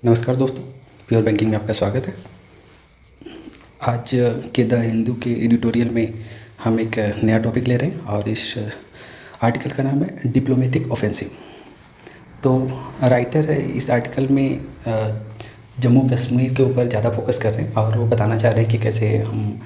नमस्कार दोस्तों, pure banking में आपका स्वागत है। आज के द हिंदू के एडिटोरियल में हम एक नया टॉपिक ले रहे हैं और इस आर्टिकल का नाम है डिप्लोमेटिक ऑफेंसिव। तो राइटर इस आर्टिकल में जम्मू कश्मीर के ऊपर ज़्यादा फोकस कर रहे हैं और वो बताना चाह रहे हैं कि कैसे हम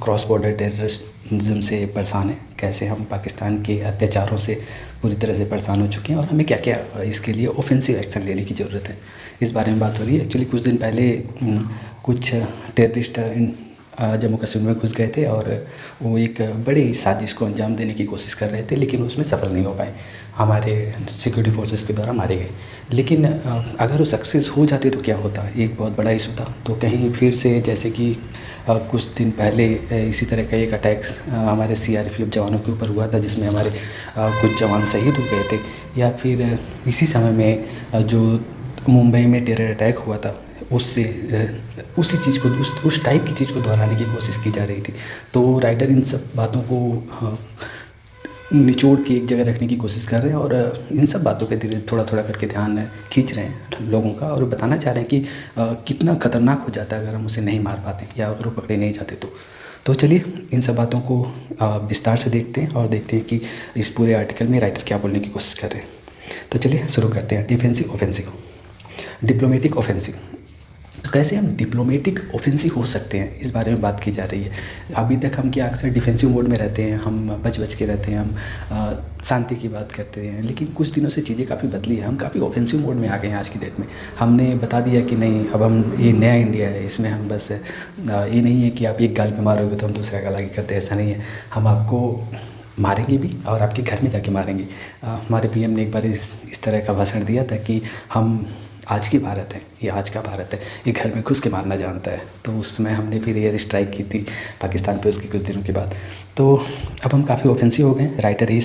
क्रॉस बॉर्डर टेररिज्म से परेशान हैं, कैसे हम पाकिस्तान के अत्याचारों से पूरी तरह से परेशान हो चुके हैं और हमें क्या क्या इसके लिए ऑफेंसिव एक्शन लेने की ज़रूरत है। इस बारे में बात हो रही है। एक्चुअली कुछ दिन पहले कुछ टेररिस्ट जम्मू कश्मीर में घुस गए थे और वो एक बड़ी साजिश को अंजाम देने की कोशिश कर रहे थे, लेकिन उसमें सफल नहीं हो पाए। हमारे सिक्योरिटी फोर्सेस के द्वारा मारे गए। लेकिन अगर वो सक्सेस हो जाते तो क्या होता, एक बहुत बड़ा इशू था। तो कहीं फिर से जैसे कि कुछ दिन पहले इसी तरह का एक अटैक्स हमारे सीआरपीएफ जवानों के ऊपर हुआ था, जिसमें हमारे कुछ जवान शहीद हो गए थे, या फिर इसी समय में जो मुंबई में टेरर अटैक हुआ था उससे उसी चीज़ को उस टाइप की चीज़ को दोहराने की कोशिश की जा रही थी। तो राइटर इन सब बातों को निचोड़ के एक जगह रखने की कोशिश कर रहे हैं और इन सब बातों पे धीरे थोड़ा थोड़ा करके ध्यान खींच रहे हैं लोगों का, और बताना चाह रहे हैं कि कितना ख़तरनाक हो जाता है अगर हम उसे नहीं मार पाते या अगर वो पकड़े नहीं जाते तो चलिए इन सब बातों को विस्तार से देखते हैं और देखते हैं कि इस पूरे आर्टिकल में राइटर क्या बोलने की कोशिश कर रहे हैं। तो चलिए शुरू करते हैं। Defensive offensive, diplomatic offensive. तो कैसे हम डिप्लोमेटिक ऑफेंसिव हो सकते हैं, इस बारे में बात की जा रही है। अभी तक हम क्या अक्सर डिफेंसिव मोड में रहते हैं, हम बच के रहते हैं, हम शांति की बात करते हैं। लेकिन कुछ दिनों से चीज़ें काफ़ी बदली है, हम काफ़ी ऑफेंसिव मोड में आ गए हैं आज की डेट में। हमने बता दिया कि नहीं, अब हम ये नया इंडिया है, इसमें हम बस ये नहीं है कि आप एक गाल पे मारोगे तो हम दूसरा गाल आगे करते हैं, ऐसा नहीं है। हम आपको मारेंगे भी और आपके घर में जाके मारेंगे। हमारे पीएम ने एक बार इस तरह का भाषण दिया था कि हम आज की भारत है, ये आज का भारत है, ये घर में घुस के मारना जानता है। तो उसमें हमने फिर एयर स्ट्राइक की थी पाकिस्तान पे उसके कुछ दिनों के बाद। तो अब हम काफ़ी ऑफेंसिव हो गए। राइटर यही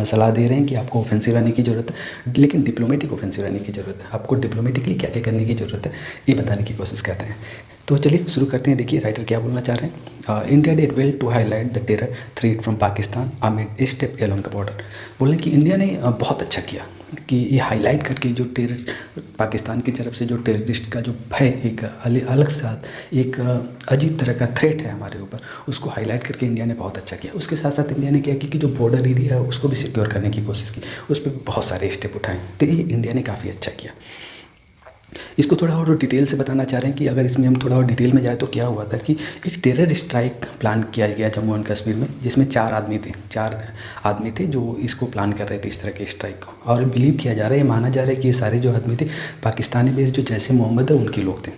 सलाह दे रहे हैं कि आपको ऑफेंसिव रहने की ज़रूरत है, लेकिन डिप्लोमेटिक ऑफेंसिव रहने की ज़रूरत है। आपको डिप्लोमेटिकली क्या क्या करने की ज़रूरत है ये बताने की कोशिश कर रहे हैं। तो चलिए शुरू करते हैं। देखिए राइटर क्या बोलना चाह रहे हैं। India did well to highlight the terror threat from Pakistan amid a step along the border. बोले कि इंडिया ने बहुत अच्छा किया कि ये हाईलाइट करके जो पाकिस्तान की तरफ से जो टेररिस्ट का जो भय एक अलग साथ एक अजीब तरह का थ्रेट है हमारे ऊपर, उसको हाईलाइट करके इंडिया ने बहुत अच्छा किया। उसके साथ साथ इंडिया ने क्या किया कि जो बॉर्डर एरिया है उसको भी सिक्योर करने की कोशिश की, उस पर बहुत सारे स्टेप उठाए। तो ये इंडिया ने काफ़ी अच्छा किया। इसको थोड़ा और डिटेल से बताना चाह रहे हैं कि अगर इसमें हम थोड़ा और डिटेल में जाए तो क्या हुआ था कि एक टेरर स्ट्राइक प्लान किया गया जम्मू एंड कश्मीर में, जिसमें चार आदमी थे जो इसको प्लान कर रहे थे, इस तरह के स्ट्राइक को। और बिलीव किया जा रहा है, माना जा रहा है कि ये सारे जो आदमी थे पाकिस्तानी बेस्ड जो जैश ए मोहम्मद है उनके लोग थे।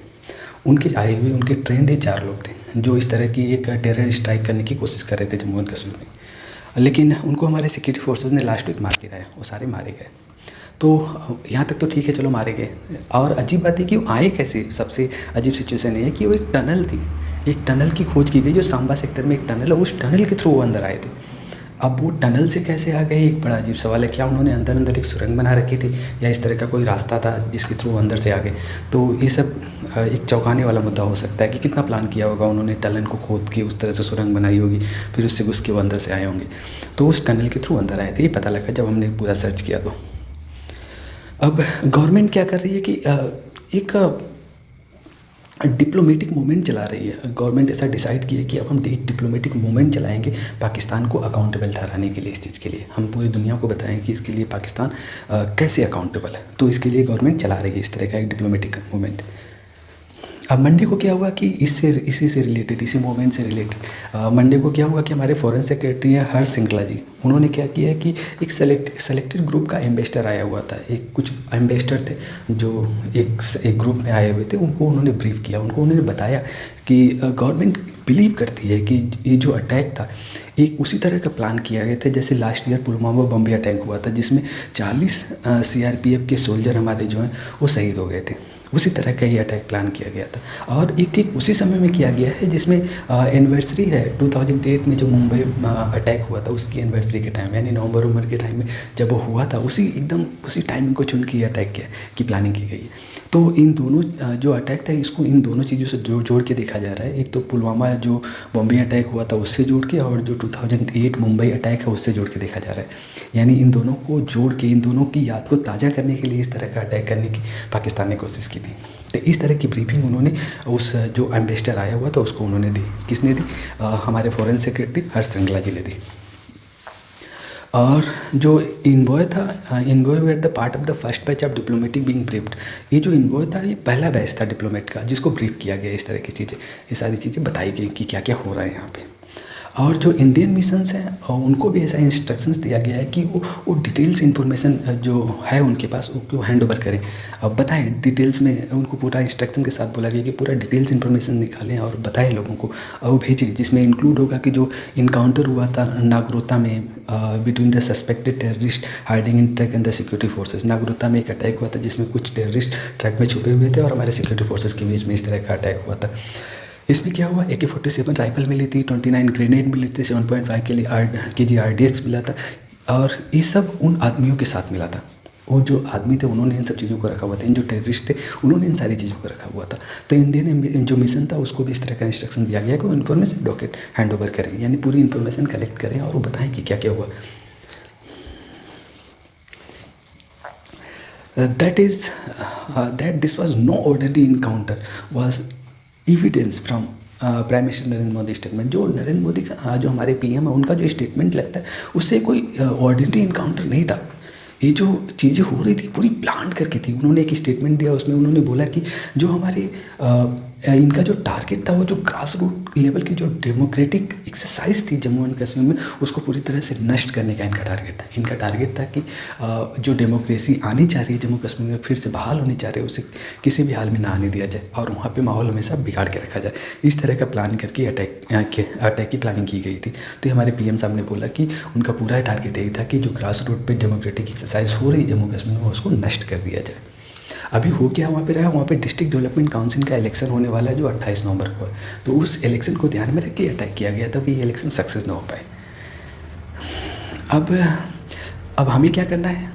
उनके आए हुए उनके ट्रेंड ये 4 लोग थे जो इस तरह की एक टेरर स्ट्राइक करने की कोशिश कर रहे थे जम्मू एंड कश्मीर में। लेकिन उनको हमारे सिक्योरिटी फोर्सेज ने लास्ट वीक मार के गए, वो सारे मारे गए। तो यहाँ तक तो ठीक है, चलो मारे गए। और अजीब बात है कि वो आए कैसे। सबसे अजीब सिचुएशन ये है कि वो एक टनल थी, एक टनल की खोज की गई जो सांबा सेक्टर में एक टनल है, उस टनल के थ्रू वो अंदर आए थे। अब वो टनल से कैसे आ गए, एक बड़ा अजीब सवाल है। क्या उन्होंने अंदर एक सुरंग बना रखी थी या इस तरह का कोई रास्ता था जिसके थ्रू अंदर से आ गए। तो ये सब एक चौंकाने वाला मुद्दा हो सकता है कि कितना प्लान किया होगा उन्होंने, टनल को खोद के उस तरह से सुरंग बनाई होगी, फिर उससे घुस के वो अंदर से आए होंगे। तो उस टनल के थ्रू अंदर आए थे, ये पता लगा जब हमने पूरा सर्च किया। तो अब गवर्नमेंट क्या कर रही है कि एक डिप्लोमेटिक मूवमेंट चला रही है। गवर्नमेंट ऐसा डिसाइड किया कि अब हम एक डिप्लोमेटिक मूवमेंट चलाएंगे पाकिस्तान को अकाउंटेबल ठहराने के लिए। इस चीज़ के लिए हम पूरी दुनिया को बताएं कि इसके लिए पाकिस्तान कैसे अकाउंटेबल है। तो इसके लिए गवर्नमेंट चला रही है इस तरह का एक डिप्लोमेटिक मूवमेंट। अब मंडे को क्या हुआ कि इसी से रिलेटेड, इसी मूवमेंट से रिलेटेड मंडे को क्या हुआ कि हमारे फॉरेन सेक्रेटरी हैं हर्ष सिंगला जी, उन्होंने क्या किया है कि एक सेलेक्टेड ग्रुप का एम्बेसडर आया हुआ था। एक कुछ एम्बेसडर थे जो एक ग्रुप में आए हुए थे, उनको उन्होंने ब्रीफ किया। उनको उन्होंने बताया कि गवर्नमेंट बिलीव करती है कि ये जो अटैक था एक उसी तरह का प्लान किया गया था जैसे last year Pulwama Bombay attack हुआ था, जिसमें 40 सीआरपीएफ के सोल्जर हमारे जो हैं वो शहीद हो गए थे। उसी तरह का ये अटैक प्लान किया गया था और ये ठीक उसी समय में किया गया है जिसमें एनिवर्सरी है 2008 में जो मुंबई अटैक हुआ था, उसकी एनिवर्सरी के टाइम यानी नवंबर के टाइम में जब वो हुआ था, उसी टाइमिंग को चुन के ये अटैक की प्लानिंग की गई है। तो इन दोनों जो अटैक था इसको इन दोनों चीज़ों से जोड़ के देखा जा रहा है। एक तो पुलवामा जो बॉम्बे अटैक हुआ था उससे जोड़ के, और जो 2008 मुंबई अटैक है उससे जोड़ के देखा जा रहा है। यानी इन दोनों को जोड़ के, इन दोनों की याद को ताज़ा करने के लिए इस तरह का अटैक करने की पाकिस्तान ने कोशिश की थी। तो इस तरह की ब्रीफिंग उन्होंने उस जो एम्बेसडर आया हुआ था उसको उन्होंने दी। किसने दी? हमारे फॉरेन सेक्रेटरी हर्ष श्रृंगला जी ने दी। और जो इन्वॉय था, envoy were the part of the first batch of diplomatic being briefed. ये जो इन्वॉय था ये पहला बैच था डिप्लोमेट का जिसको ब्रीफ किया गया, इस तरह की चीज़ें, ये सारी चीज़ें बताई गई कि क्या क्या हो रहा है यहाँ पे। और जो इंडियन मिशंस हैं उनको भी ऐसा इंस्ट्रक्शंस दिया गया है कि वो डिटेल्स इन्फॉर्मेशन जो है उनके पास उसको हैंड ओवर करें। अब बताएं डिटेल्स में, उनको पूरा इंस्ट्रक्शन के साथ बोला गया कि पूरा डिटेल्स इन्फॉर्मेशन निकालें और बताएं लोगों को और वो भेजें, जिसमें इंक्लूड होगा कि जो इनकाउंटर हुआ था नागरोता में between the suspected terrorist hiding in truck and the security forces. Nagrota में एक अटैक हुआ था जिसमें कुछ टेररिस्ट ट्रक में छुपे हुए थे और हमारे सिक्योरिटी फोर्सेज के बीच में इस तरह का अटैक हुआ था। इसमें क्या हुआ, AK-47 राइफल मिली थी, 29 ग्रेनेड मिली थी, 7.5 kg RDX मिला था। और ये सब उन आदमियों के साथ मिला था। वो जो आदमी थे उन्होंने इन सब चीज़ों को रखा हुआ था, इन जो टेररिस्ट थे उन्होंने इन सारी चीज़ों को रखा हुआ था। तो इंडियन जो मिशन था उसको भी इस तरह का इंस्ट्रक्शन दिया गया कि वो इन्फॉर्मेशन डॉकेट हैंड ओवर करें, यानी पूरी इन्फॉर्मेशन कलेक्ट करें और वो बताएं कि क्या क्या हुआ। that this was no ordinary encounter was evidence from prime minister Narendra Modi statement. जो नरेंद्र मोदी का जो हमारे PM है उनका जो स्टेटमेंट लगता है उससे कोई ऑर्डिनरी इनकाउंटर नहीं था। ये जो चीज़ें हो रही थी पूरी प्लान करके थी। उन्होंने एक स्टेटमेंट दिया, उसमें उन्होंने बोला कि जो हमारे इनका जो टारगेट था वो जो ग्रास रूट लेवल की जो डेमोक्रेटिक एक्सरसाइज थी जम्मू एंड कश्मीर में उसको पूरी तरह से नष्ट करने का इनका टारगेट था। इनका टारगेट था कि जो डेमोक्रेसी आनी चाह रही है जम्मू कश्मीर में, फिर से बहाल होनी चाह रही है, उसे किसी भी हाल में ना आने दिया जाए और वहाँ पे माहौल हमेशा बिगाड़ के रखा जाए। इस तरह का प्लान करके अटैक की प्लानिंग की गई थी। तो हमारे PM साहब ने बोला कि उनका पूरा टारगेट यही था कि जो ग्रास रूट पर डेमोक्रेटिक एक्सरसाइज हो रही है जम्मू कश्मीर में उसको नष्ट कर दिया जाए। अभी हो क्या वहाँ पे रहा, वहाँ पे डिस्ट्रिक्ट डेवलपमेंट काउंसिल का इलेक्शन होने वाला है जो 28 नवंबर को है। तो उस इलेक्शन को ध्यान में रख के अटैक किया गया था कि ये इलेक्शन सक्सेस ना हो पाए। अब हमें क्या करना है,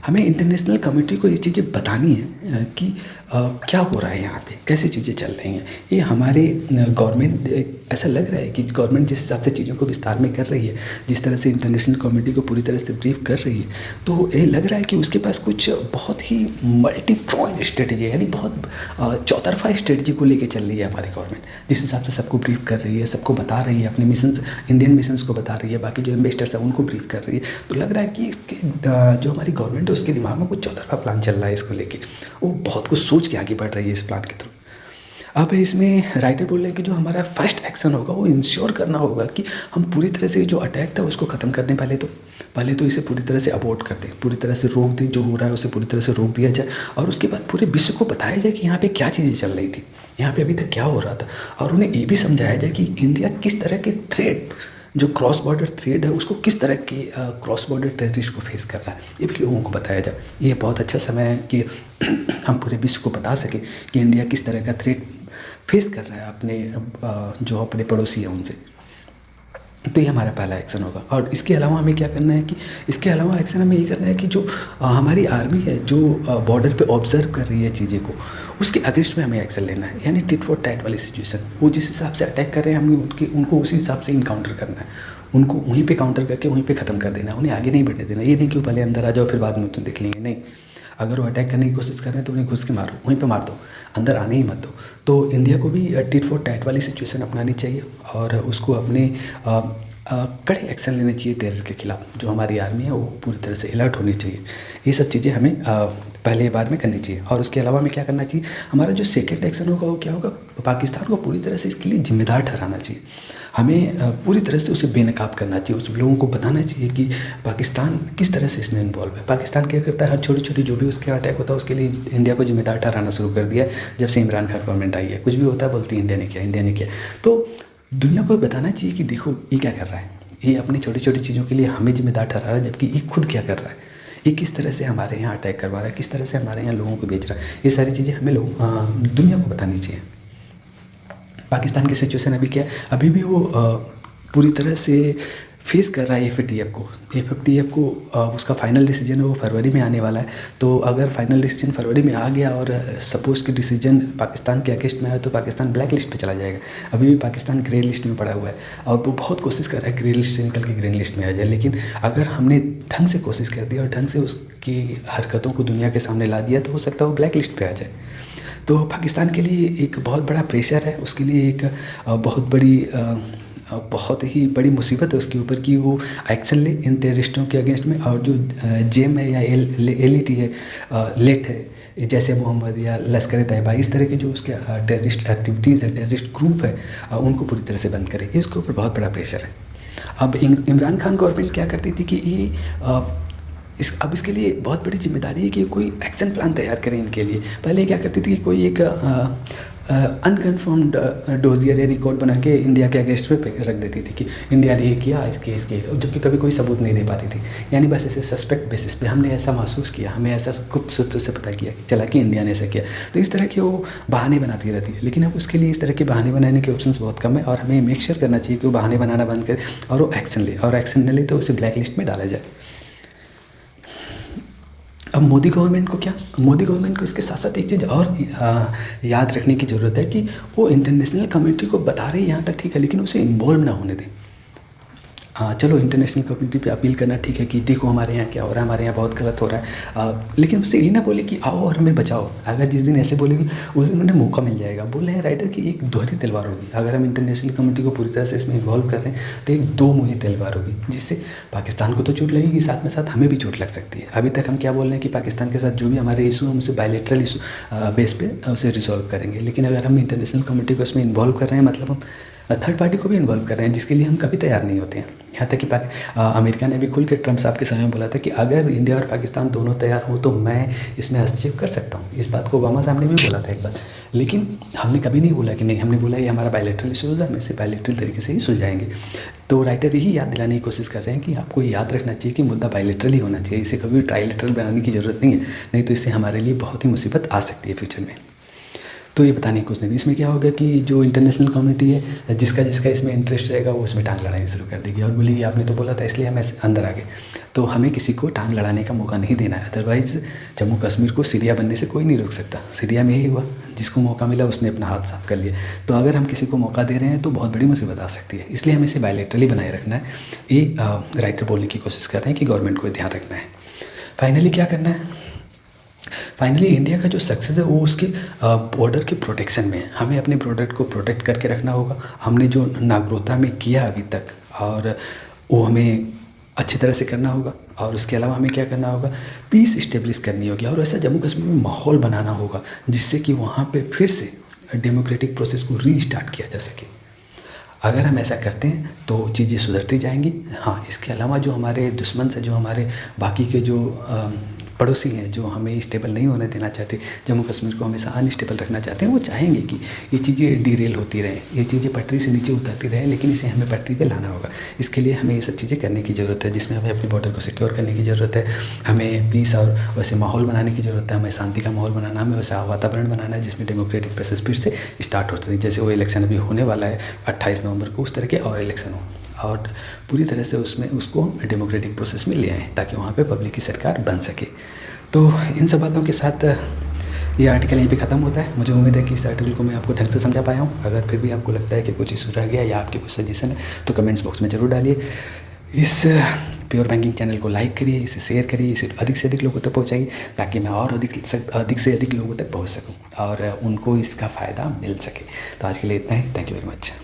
हमें इंटरनेशनल कम्युनिटी को ये चीज़ें बतानी है कि क्या हो रहा है यहाँ पे, कैसी चीज़ें चल रही हैं। ये हमारे गवर्नमेंट, ऐसा लग रहा है कि गवर्नमेंट जिस हिसाब से चीज़ों को विस्तार में कर रही है, जिस तरह से इंटरनेशनल कम्युनिटी को पूरी तरह से ब्रीफ कर रही है, तो ये लग रहा है कि उसके पास कुछ बहुत ही मल्टी प्रोइंग स्ट्रेटेजी, यानी बहुत चौतरफा स्ट्रेटजी को लेके चल रही है हमारी गवर्नमेंट। जिस हिसाब से सबको ब्रीफ कर रही है, सबको बता रही है, अपने मिशंस, इंडियन मिशंस को बता रही है, बाकी जो इन्वेस्टर्स हैं उनको ब्रीफ कर रही है, तो लग रहा है कि इसके जो हमारी गवर्नमेंट है उसके दिमाग में कुछ चौतरफा प्लान चल रहा है इसको लेके। वो बहुत कुछ सोच के आगे बढ़ रही है इस प्लान के थ्रू। अब इसमें राइटर बोल रहे हैं कि जो हमारा फर्स्ट एक्शन होगा वो इंश्योर करना होगा कि हम पूरी तरह से जो अटैक था उसको ख़त्म कर दें। पहले तो इसे पूरी तरह से अबॉर्ट कर दें, पूरी तरह से रोक दें, जो हो रहा है उसे पूरी तरह से रोक दिया जाए और उसके बाद पूरे विश्व को बताया जाए कि यहाँ पे क्या चीज़ें चल रही थी, यहाँ पे अभी तक क्या हो रहा था, और उन्हें ये भी समझाया जाए कि इंडिया किस तरह के थ्रेट, जो क्रॉस बॉर्डर थ्रेड है उसको किस तरह की क्रॉस बॉर्डर टेररिस्ट को फेस कर रहा है, ये भी लोगों को बताया जाए। ये बहुत अच्छा समय है कि हम पूरे विश्व को बता सकें कि इंडिया किस तरह का थ्रेट फेस कर रहा है अपने जो अपने पड़ोसी हैं उनसे। तो ये हमारा पहला एक्शन होगा। और इसके अलावा हमें क्या करना है कि इसके अलावा एक्शन हमें ये करना है कि जो हमारी आर्मी है जो बॉर्डर पे ऑब्जर्व कर रही है चीज़ें को, उसके अगेंस्ट में हमें एक्शन लेना है। यानी टिट फॉर टैट वाली सिचुएशन, वो जिस हिसाब से अटैक कर रहे हैं हमें उनको उसी हिसाब से इनकाउंटर करना है, उनको वहीं पे काउंटर करके वहीं पे ख़त्म कर देना है, उन्हें आगे नहीं बढ़ने देना। ये नहीं कि पहले अंदर आ जाओ फिर बाद में तुम देख लेंगे, नहीं। अगर वो अटैक करने की कोशिश कर रहे हैं तो उन्हें घुस के मारो, वहीं पे मार दो, अंदर आने ही मत दो। तो इंडिया को भी टिट फॉर टैट वाली सिचुएशन अपनानी चाहिए और उसको अपने कड़े एक्शन लेने चाहिए टेरर के खिलाफ। जो हमारी आर्मी है वो पूरी तरह से अलर्ट होनी चाहिए। ये सब चीज़ें हमें पहले बार में करनी चाहिए। और उसके अलावा हमें क्या करना चाहिए, हमारा जो सेकेंड एक्शन होगा वो क्या होगा, पाकिस्तान को पूरी तरह से इसके लिए जिम्मेदार ठहराना चाहिए। हमें पूरी तरह से उसे बेनकाब करना चाहिए, उस लोगों को बताना चाहिए कि पाकिस्तान किस तरह से इसमें इन्वॉल्व है। पाकिस्तान क्या करता है, हर छोटी छोटी जो भी उसके अटैक होता है उसके लिए इंडिया को जिम्मेदार ठहराना शुरू कर दिया है। जब से इमरान खान गवर्नमेंट आई है, कुछ भी होता है बोलती है इंडिया ने किया, इंडिया ने किया। तो दुनिया को बताना चाहिए कि देखो ये क्या कर रहा है, ये अपनी छोटी छोटी चीज़ों के लिए हमें जिम्मेदार ठहरा रहा है, जबकि ये खुद क्या कर रहा है, ये किस तरह से हमारे यहाँ अटैक करवा रहा है, किस तरह से हमारे यहाँ लोगों को बेच रहा है। ये सारी चीज़ें हमें दुनिया को बतानी चाहिए। पाकिस्तान की सिचुएशन अभी क्या है, अभी भी वो पूरी तरह से फेस कर रहा है FATF को उसका फाइनल डिसीजन है वो फरवरी में आने वाला है। तो अगर फाइनल डिसीजन फरवरी में आ गया और सपोज कि डिसीजन पाकिस्तान के अगेंस्ट में आया तो पाकिस्तान ब्लैक लिस्ट पे चला जाएगा। अभी भी पाकिस्तान ग्रे लिस्ट में पड़ा हुआ है और वो बहुत कोशिश कर रहा है ग्रे लिस्ट से निकल के ग्रीन लिस्ट में आ जाए। लेकिन अगर हमने ढंग से कोशिश कर दी और ढंग से उसकी हरकतों को दुनिया के सामने ला दिया तो हो सकता है वो ब्लैक लिस्ट पर आ जाए। तो पाकिस्तान के लिए एक बहुत बड़ा प्रेशर है, उसके लिए एक बहुत ही बड़ी मुसीबत है उसके ऊपर कि वो एक्शन ले इन टेररिस्टों के अगेंस्ट में। और जो जेम है या एलईटी है, लेट है, जैसे मोहम्मद या लश्कर तैयबा, इस तरह के जो उसके टेररिस्ट एक्टिविटीज़ है, टेररिस्ट ग्रुप है, उनको पूरी तरह से बंद करे। इसके ऊपर बहुत बड़ा प्रेशर है। अब इमरान खान गवर्नमेंट क्या करती थी कि ये अब इसके लिए बहुत बड़ी जिम्मेदारी है कि कोई एक्शन प्लान तैयार करें इनके लिए। पहले क्या करती थी कि कोई एक अनकन्फर्म्ड डोजियर या रिकॉर्ड बना के इंडिया के अगेंस्ट पे रख देती थी कि इंडिया ने ये किया इसके, जबकि कभी कोई सबूत नहीं दे पाती थी। यानी बस ऐसे सस्पेक्ट बेसिस पे हमने ऐसा महसूस किया, हमें ऐसा गुप्त सूत्र से पता किया चला कि इंडिया ने ऐसा किया। तो इस तरह के वो बहाने बनाती रहती है। लेकिन अब उसके लिए इस तरह के बहाने बनाने के ऑप्शंस बहुत कम है, और हमें मेक श्योर करना चाहिए कि वो बहाने बनाना बंद करे और वो एक्शन ले, और एक्शन न ले तो उसे ब्लैक लिस्ट में डाला जाए। अब मोदी गवर्नमेंट को इसके साथ साथ एक चीज़ और याद रखने की ज़रूरत है कि वो इंटरनेशनल कम्युनिटी को बता रही है यहाँ तक ठीक है, लेकिन उसे इन्वॉल्व ना होने दें। चलो इंटरनेशनल कम्युनिटी पे अपील करना ठीक है कि देखो हमारे यहाँ क्या हो रहा है, हमारे यहाँ बहुत गलत हो रहा है, लेकिन उससे ये ना बोले कि आओ और हमें बचाओ। अगर जिस दिन ऐसे बोलेगी उस दिन उन्हें मौका मिल जाएगा। बोल रहे हैं राइटर कि एक दोहरी तलवार होगी। अगर हम इंटरनेशनल कम्युनिटी को पूरी तरह से इसमें इन्वॉल्व कर रहे हैं तो एक दो मुही तलवार होगी, जिससे पाकिस्तान को तो चोट लगेगी, साथ में साथ हमें भी चोट लग सकती है। अभी तक हम क्या बोल रहे हैं कि पाकिस्तान के साथ जो भी हमारे इशू हम उसे बायलैटरल इशू बेस पे उसे रिजॉल्व करेंगे। लेकिन अगर हम इंटरनेशनल कम्युनिटी को इसमें इन्वॉल्व कर रहे हैं, मतलब हम थर्ड पार्टी को भी इन्वॉल्व कर रहे हैं, जिसके लिए हम कभी तैयार नहीं होते हैं। यहाँ तक कि अमेरिका ने भी खुल के ट्रम्प साहब के समय में बोला था कि अगर इंडिया और पाकिस्तान दोनों तैयार हो तो मैं इसमें हस्तक्षेप कर सकता हूँ। इस बात को ओबामा साहब ने भी बोला था एक बार, लेकिन हमने कभी नहीं बोला कि नहीं। हमने बोला ये हमारा बायलैटरल इशू है, हम इसे बायलैटरल तरीके से ही सुलझाएंगे। तो राइटर यही याद दिलाने की कोशिश कर रहे हैं कि आपको याद रखना चाहिए कि मुद्दा बायलैटरल ही होना चाहिए, इसे कभी ट्राइलैटरल बनाने की ज़रूरत नहीं है, नहीं तो इससे हमारे लिए बहुत ही मुसीबत आ सकती है फ्यूचर में। तो ये बताने की कुछ नहीं। इसमें क्या होगा कि जो इंटरनेशनल कम्युनिटी है, जिसका इसमें इंटरेस्ट रहेगा वो उसमें टांग लड़ानी शुरू कर देगी और बोलेगी आपने तो बोला था इसलिए हम अंदर आ गए। तो हमें किसी को टांग लड़ाने का मौका नहीं देना है। अदरवाइज़ जम्मू कश्मीर को सीरिया बनने से कोई नहीं रोक सकता। सीरिया में यही हुआ, जिसको मौका मिला उसने अपना हाथ साफ कर लिया। तो अगर हम किसी को मौका दे रहे हैं तो बहुत बड़ी मुसीबत आ सकती है, इसलिए हमें इसे बायलैटरली बनाए रखना है। ये राइटर बोलने की कोशिश कर रहे हैं कि गवर्नमेंट को ध्यान रखना है। फाइनली क्या करना है? फाइनली इंडिया का जो सक्सेस है वो उसके बॉर्डर के प्रोटेक्शन में है। हमें अपने प्रोडक्ट को प्रोटेक्ट करके रखना होगा। हमने जो नागरिकता में किया अभी तक, और वो हमें अच्छी तरह से करना होगा। और उसके अलावा हमें क्या करना होगा? पीस इस्टेब्लिश करनी होगी, और ऐसा जम्मू कश्मीर में माहौल बनाना होगा जिससे कि वहाँ पे फिर से डेमोक्रेटिक प्रोसेस को रीस्टार्ट किया जा सके। अगर हम ऐसा करते हैं तो चीज़ें सुधरती जाएंगी। हाँ, इसके अलावा जो हमारे दुश्मन से, जो हमारे बाकी के जो पड़ोसी हैं, जो हमें स्टेबल नहीं होने देना चाहते, जम्मू कश्मीर को हमेशा अनस्टेबल रखना चाहते हैं, वो चाहेंगे कि ये चीज़ें डीरेल होती रहें, ये चीज़ें पटरी से नीचे उतरती रहें, लेकिन इसे हमें पटरी पे लाना होगा। इसके लिए हमें ये सब चीज़ें करने की ज़रूरत है, जिसमें हमें अपनी बॉर्डर को सिक्योर करने की ज़रूरत है, हमें पीस और वैसे माहौल बनाने की ज़रूरत है, हमें शांति का माहौल बनाना, हमें वैसा वातावरण बनाना है जिसमें डेमोक्रेटिक प्रोसेस फिर से स्टार्ट हो सके। जैसे वो इलेक्शन अभी होने वाला है 28 नवंबर को, उस तरह के और इलेक्शन हो, और पूरी तरह से उसमें उसको डेमोक्रेटिक प्रोसेस में ले आएँ ताकि वहाँ पे पब्लिक की सरकार बन सके। तो इन सब बातों के साथ ये आर्टिकल यहीं पे ख़त्म होता है। मुझे उम्मीद है कि इस आर्टिकल को मैं आपको ढंग से समझा पाया हूँ। अगर फिर भी आपको लगता है कि कुछ इशू रह गया या आपके कुछ सजेशन है तो कमेंट्स बॉक्स में ज़रूर डालिए। इस प्योर बैंकिंग चैनल को लाइक करिए, इसे शेयर करिए, इसे अधिक से अधिक लोगों तक पहुँचाइए ताकि मैं और अधिक से अधिक लोगों तक पहुँच सकूँ और उनको इसका फ़ायदा मिल सके। तो आज के लिए इतना ही। Thank you very much.